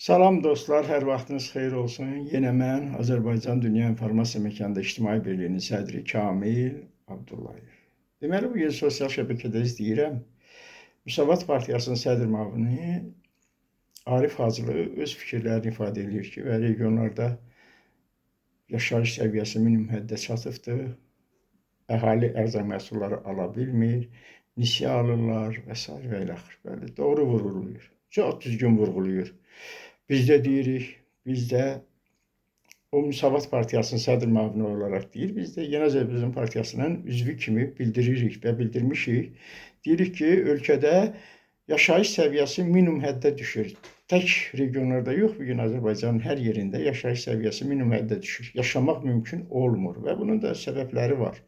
Salam dostlar, hər vaxtınız xeyir olsun. Yenə mən Azərbaycan Dünya İnformasiya Məkanında İctimai Birliyinin sədri Kamil Abdullayev. Deməli, bu gün sosial şəbəkədə izləyirəm. Müsavat Partiyasının sədr müavini Arif Hacılı öz fikirlərini ifadə edir ki, və regionlarda yaşayış səviyyəsi minimum həddə çatıbdır. Əhali ərzaq məhsulları ala bilmir, nisiyə alırlar və s. və ilə axır. Bəli, doğru vurğulayır. Çox düzgün vurğulayır. Biz də deyirik, biz də o Müsavat Partiyasının sədr müavini olaraq deyir, biz də Yeni Azərbaycan Partiyasının üzvü kimi bildiririk və bildirmişik. Deyirik ki, ölkədə yaşayış səviyyəsi minimum həddə düşür. Tək regionlarda yox, bugün Azərbaycanın hər yerində yaşayış səviyyəsi minimum həddə düşür. Yaşamaq mümkün olmur və bunun da səbəbləri var.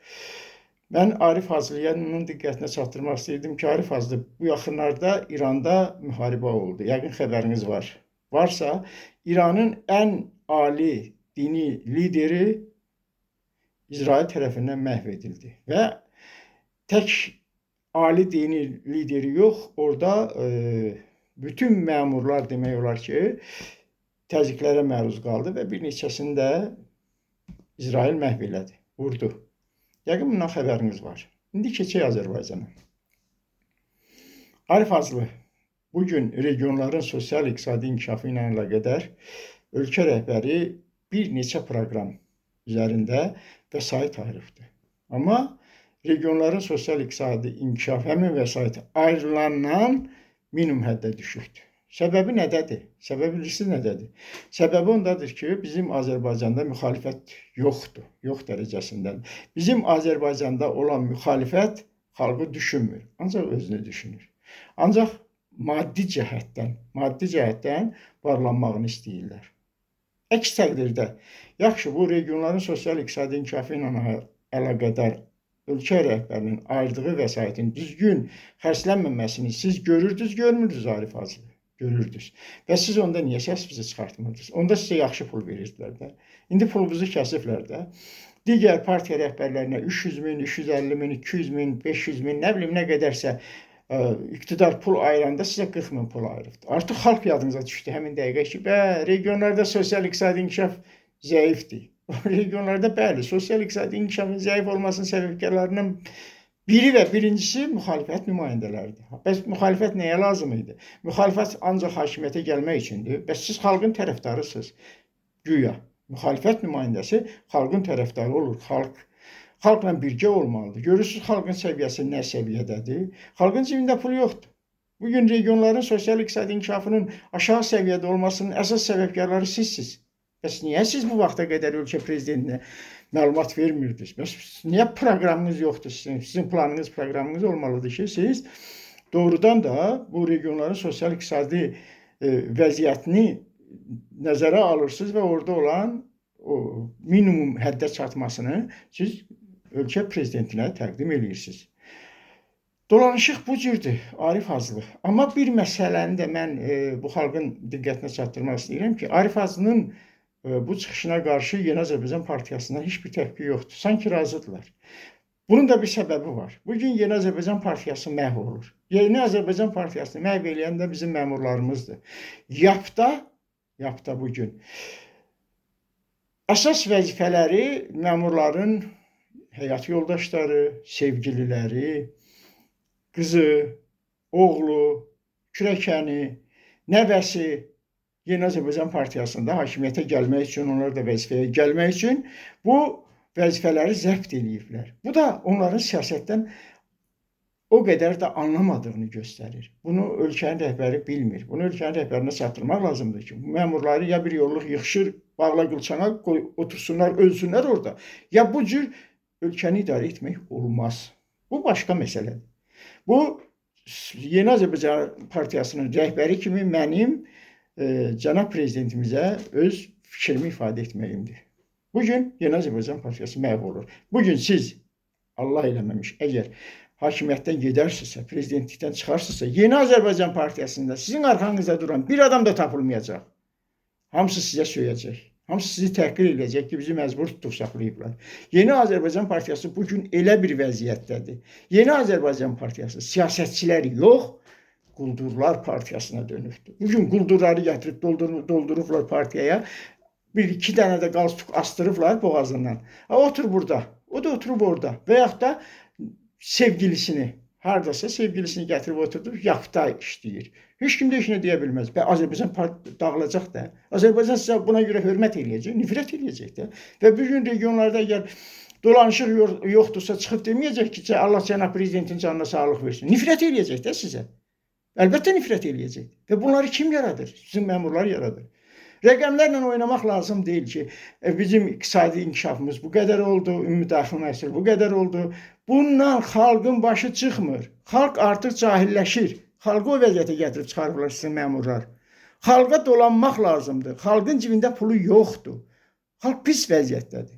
Mən Arif Hacılıyanın diqqətinə çatdırmaq istəyirdim ki, Arif Hacılı bu yaxınlarda İranda müharibə oldu. Yəqin xəbəriniz var. Varsa, İranın ən ali dini lideri İsrail tərəfindən məhv edildi. Və tək ali dini lideri yox, orada bütün məmurlar demək olar ki, təzyiqlərə məruz qaldı və bir neçəsini də İsrail məhv elədi, vurdu. Yəqin bundan xəbəriniz var. İndi keçək Azərbaycana. Arif Hacılı bugün regionların sosial-iqtisadi inkişafı ilə əlaqədar ölkə rəhbəri bir neçə proqram üzərində vəsait ayırıbdır. Amma regionların sosial-iqtisadi inkişafı həmin vəsait ayrılandan minimum həddə düşübdür. Səbəbi nədədir? Səbəbi bilirsiniz nədədir? Səbəbi ondadır ki, bizim Azərbaycanda müxalifət yoxdur, yox dərəcəsindən. Bizim Azərbaycanda olan müxalifət xalqı düşünmür, ancaq özünü düşünür. Ancaq maddi cəhətdən varlanmağını istəyirlər. Əks təqdirdə, yaxşı, bu regionların sosial-iqtisadi inkişafı ilə əlaqədar ölkə rəhbərinin ayırdığı vəsaitin düzgün xərclənməməsini siz görürdünüz, görmürdünüz Arif Hacılı? Görürdünüz. Və siz onda niyə səsinizi çıxartmırdınız? Onda sizə yaxşı pul verirdilər də. İndi pulunuzu kəsiblər də. Digər partiya rəhbərlərinə 300 min, 350 min, 200 min, 500 min, nə bilim nə qədərsə iqtidar pul ayıranda sizə 40 min pul ayırıbdır. Artıq xalq yadınıza düşdü həmin dəqiqə ki, regionlarda sosial-iqtisadi inkişaf zəifdir. Regionlarda bəli, sosial-iqtisadi inkişafın zəif olmasının səbəbkarlarının biri və birincisi müxalifət nümayəndələridir. Bəs müxalifət nəyə lazım idi? Müxalifət ancaq hakimiyyətə gəlmək üçündür. Bəs siz xalqın tərəfdarısınız. Güya müxalifət nümayəndəsi xalqın tərəfdarı olur. Xalqla birgə olmalıdır. Görürsünüz, xalqın səviyyəsi nə səviyyədədir? Xalqın cibində pul yoxdur. Bugün regionların sosial-iqtisadi inkişafının aşağı səviyyədə olmasının əsas səbəbkarları sizsiniz. Bəs niyə siz bu vaxta qədər ölkə prezidentinə məlumat vermirdiniz? Bəs niyə proqramınız yoxdur sizin? Sizin planınız, proqramınız olmalıdır ki, siz doğrudan da bu regionların sosial-iqtisadi vəziyyətini nəzərə alırsınız və orada olan o minimum həddə çatmasını siz ölkə prezidentinə təqdim edirsiniz. Dolanışıq bu cürdür, Arif Hacılı. Amma bir məsələni də mən bu xalqın diqqətinə çatdırmaq istəyirəm ki, Arif Hacılının bu çıxışına qarşı Yeni Azərbaycan Partiyasından heç bir təpki yoxdur. Sanki razıdırlar. Bunun da bir səbəbi var. Bugün Yeni Azərbaycan Partiyası məhv olur. Yeni Azərbaycan Partiyasını məhv eləyən də bizim məmurlarımızdır. YAP-da bugün əsas vəzifələri məmurların həyat yoldaşları, sevgililəri, qızı, oğlu, kürəkəni, nəvəsi Yeni Azərbaycan Partiyasında hakimiyyətə gəlmək üçün, onlar da vəzifəyə gəlmək üçün bu vəzifələri zəbt eləyiblər. Bu da onların siyasətdən o qədər də anlamadığını göstərir. Bunu ölkənin rəhbəri bilmir. Bunu ölkənin rəhbərinə çatdırmaq lazımdır ki, bu məmurları ya bir yolluq yığışır, bağla qılçana otursunlar, ölsünlər orada. Ya bu cür ölkəni idarə etmək olmaz. Bu başqa məsələdir. Bu, Yeni Azərbaycan Partiyasının rəhbəri kimi mənim cənab prezidentimizə öz fikrimi ifadə etməyimdir. Bugün Yeni Azərbaycan Partiyası məhv olur. Bugün siz, Allah eləməmiş, əgər hakimiyyətdən gedərsinizsə, prezidentlikdən çıxarsınızsa, Yeni Azərbaycan Partiyasında sizin arxanızda duran bir adam da tapılmayacaq. Hamısı sizə söyləyəcək. Hamısı sizi təhqir edəcək ki, bizi məcbur tutub saxlayıblar. Yeni Azərbaycan Partiyası bugün elə bir vəziyyətdədir. Yeni Azərbaycan Partiyası siyasətçiləri yox, Quldurlar partiyasına dönübdür. Bugün quldurları gətirib doldurublar partiyaya. Bir iki dənə də qalstuk astırıblar boğazından. Otur burada. O da oturub orada. Və yaxud da sevgilisini, hardasa sevgilisini gətirib oturdu, yafta işləyir. Heç kim də heç nə deyə bilməz. Və Azərbaycan dağılacaq da. Azərbaycan sizə buna görə hörmət eləyəcək, nifrət eləyəcək də. Və bu gün regionlarda əgər dolanışıq yoxdursa çıxıb deməyəcək ki, Allah cənab prezidentin canına sağlıq versin. Nifrət eləyəcək də sizə. Əlbəttə nifrət eləyəcək. Və bunları kim yaradır? Sizin məmurlar yaradır. Rəqəmlərlə oynamaq lazım deyil ki, bizim iqtisadi inkişafımız bu qədər oldu, ümumi daxili məhsul bu qədər oldu. Bundan xalqın başı çıxmır. Xalq artıq cahilləşir. Xalqı o vəziyyətə gətirib çıxarırlar sizin məmurlar. Xalqa dolanmaq lazımdır. Xalqın cibində pulu yoxdur. Xalq pis vəziyyətdədir.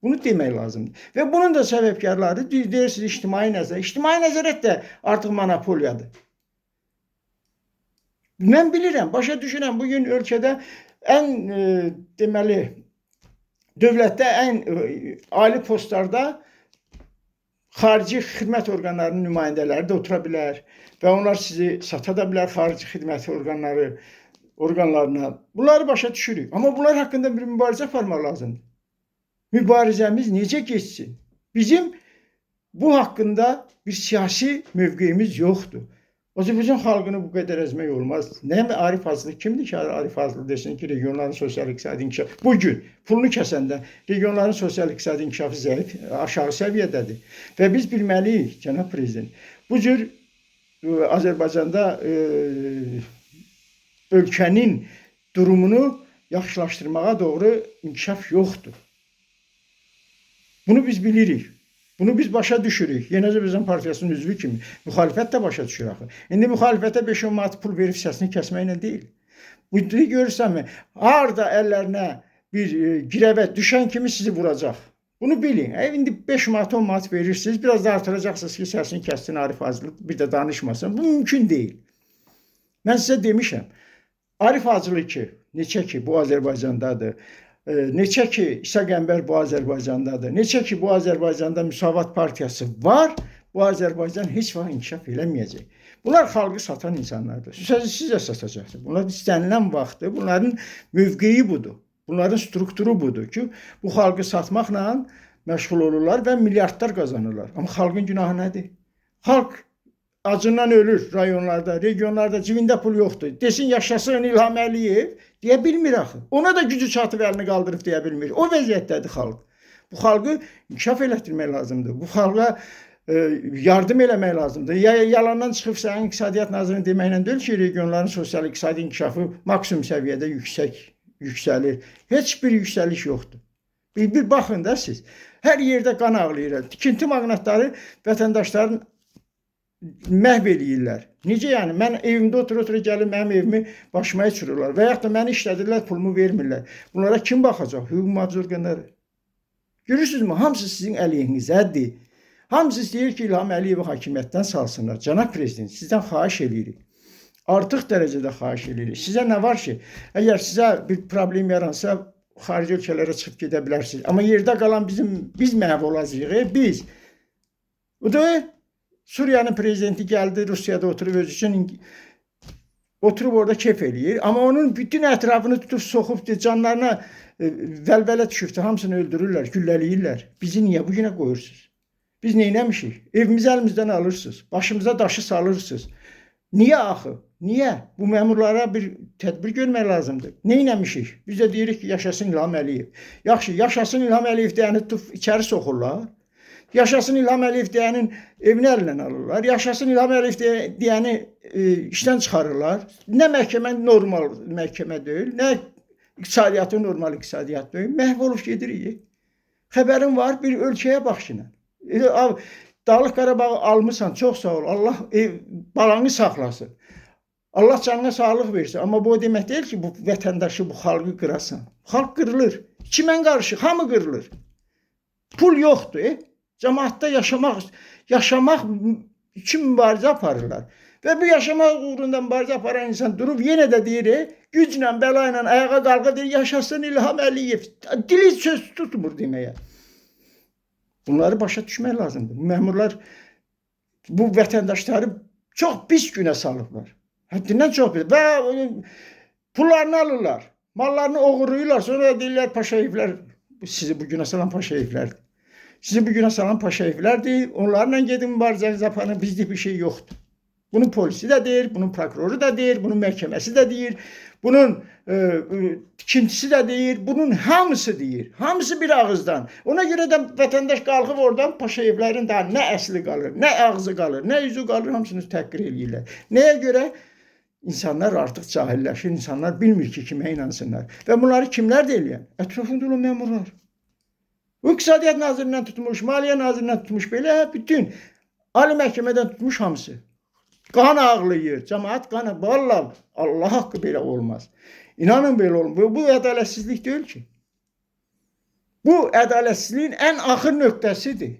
Bunu demək lazımdır. Və bunun da səbəbkarları deyirsiniz ictimai nəzarət. İctimai nəzarət də artıq monopoliyadır. Mən bilirəm, başa düşürəm. Bugün ölkədə ən deməli dövlətdə ən ali postlarda xarici xidmət orqanlarının nümayəndələri də otura bilər və onlar sizi sata da bilər xarici xidmət orqanlarına. Bunları başa düşürük. Amma bunlar haqqında bir mübarizə aparmaq lazımdır. Mübarizəmiz necə geçsin? Bizim bu haqqında bir siyasi mövqeyimiz yoxdur. Azərbaycan xalqını bu qədər əzmək olmaz. Nə Arif Hacılı kimdir ki, Arif Hacılı desin ki, regionların sosial-iqtisadi inkişafı bugün pulunu kəsəndə regionların sosial-iqtisadi inkişafı zəif, aşağı səviyyədədir. Və biz bilməliyik, cənab prezident, bu cür Azərbaycanda ölkənin durumunu yaxşılaşdırmağa doğru inkişaf yoxdur. Bunu biz bilirik. Bunu biz başa düşürük. Yeni Azərbaycan Partiyasının üzvü kimi. Müxalifət də başa düşür axı. İndi müxalifətə 5-10 manat pul verib səsini kəsməklə deyil. Bu görürsənmi? Harda əllərinə bir girəvə düşən kimi sizi vuracaq. Bunu bilin. İndi 5 manat 10 manat verirsiniz. Biraz da artıracaqsınız ki, səsini kəssin Arif Hacılı bir də danışmasın. Bu mümkün deyil. Mən sizə demişəm. Arif Hacılı ki, neçə ki bu Azərbaycandadır. Neçə ki İsa Qəmbər bu Azərbaycandadır. Neçə ki bu Azərbaycanda Müsavat Partiyası var. Bu Azərbaycan heç vaxt inkişaf eləməyəcək. Bunlar xalqı satan insanlardır. Siz də satacaqsınız. Bunlar istənilən vaxtı, bunların mövqeyi budur. Bunların strukturu budur ki, bu xalqı satmaqla məşğul olurlar və milyardlar qazanırlar. Amma xalqın günahı nədir? Xalq acından ölür rayonlarda, regionlarda, cibində pul yoxdur. Desin yaşasın İlham Əliyev, deyə bilmir axı. Ona da gücü çatıb əlini qaldırıb deyə bilmir. O vəziyyətdədir xalq. Bu xalqı inkişaf elətdirmək lazımdır. Bu xalqa yardım eləmək lazımdır. Yalandan çıxıb sənin İqtisadiyyat Nazirinin deməklə deyil ki, regionların sosial-iqtisadi inkişafı maksimum səviyyədə yüksəlir. Heç bir yüksəliş yoxdur. Bir baxın da siz. Hər yerdə qan ağlayır. Tikinti maqnatları vətəndaşların məhv eləyirlər. Necə yəni? Mən evimdə otur-otur gəlib mənim evimi başıma içirirlər. Və yaxud da məni işlədirlər, pulumu vermirlər. Bunlara kim baxacaq? Hüquq mühafizə orqanları. Görürsünüzmü? Hamısı sizin əleyhinizədir. Hamısı istəyir ki, İlham Əliyevi hakimiyyətdən salsınlar. Cənab prezident, sizdən xahiş edirik. Artıq dərəcədə xahiş edirik. Sizə nə var ki, əgər sizə bir problem yaransa, xarici ölkələrə çıxıb gedə bilərsiniz. Amma yerdə qalan biz məhv olacağıq, biz. Bu da Suriyanın prezidenti gəldi, Rusiyada oturub öz üçün oturub orada kef eləyir. Amma onun bütün ətrafını tutub soxub canlarına vəlvələ düşübdür. Hamısını öldürürlər, güllələyirlər. Bizi niyə bu günə qoyursunuz? Biz neynəmişik? Evimizi əlimizdən alırsınız. Başımıza daşı salırsınız. Niyə axı? Niyə? Bu məmurlara bir tədbir görmək lazımdır. Neynəmişik? Biz də deyirik ki, yaşasın İlham Əliyev. Yaxşı, yaşasın İlham Əliyev deyəni tutub içəri soxurlar. Yaşasın İlham Əliyev deyənin evini əlindən alırlar. Yaşasın İlham Əliyev deyəni işdən çıxarırlar. Nə məhkəmə normal məhkəmə deyil, nə iqtisadiyyatı normal iqtisadiyyat deyil. Məhv olub gedirik. Xəbərin var, bir ölkəyə bax ki. Dağlıq Qarabağı almısan, çox sağ ol. Allah balanı saxlasın. Allah canına sağlıq versin. Amma bu o demək deyil ki, bu vətəndaşı, bu xalqı qırasan. Xalq qırılır. Kimən qarşı? Hamı qırılır. Pul yoxdur. Cəmaatda yaşamaq üçün mübarizə aparırlar. Və bu yaşamaq uğrunda mübarizə aparan insan durub yenə də deyir, güclə, bəla ilə ayağa qalqa deyir, yaşasın İlham Əliyev. Dili söz tutmur deməyə. Bunları başa düşmək lazımdır. Məmurlar bu vətəndaşları çox pis günə salıblar. Həddindən çox bir. Və pullarını alırlar. Mallarını oğurlayırlar. Sonra da deyirlər Paşayevlər sizi bugüne salan Paşayevlərdir. Sizi bugüne salan Paşayevlərdir. Onlarla gedin mübarizənizi aparın. Bizdə bir şey yoxdur. Bunun polisi de deyir, bunun prokuroru da deyir, bunun məhkəməsi de deyir, bunun tikintisi de deyir, bunun hamısı deyir. Hamısı bir ağızdan. Ona göre de vətəndaş qalxıb oradan Paşayevlərin daha nə əsli qalır, nə ağzı qalır, nə yüzü qalır, hamısını təhqir eləyirlər. Nəyə görə? İnsanlar artıq cahilləşir, insanlar bilmir ki, kimə inansınlar. Və bunları kimlər də eləyən? Ətrafında olan məmurlar. Bu İqtisadiyyat Nazirindən tutmuş, Maliyyə Nazirindən tutmuş, belə bütün Ali Məhkəmədən tutmuş hamısı. Qan ağlayır, cəmaət qanı. Vallahi Allah haqqı belə olmaz. İnanın belə olmaz. Bu ədalətsizlik deyil ki. Bu ədalətsizliyin ən axır nöqtəsidir.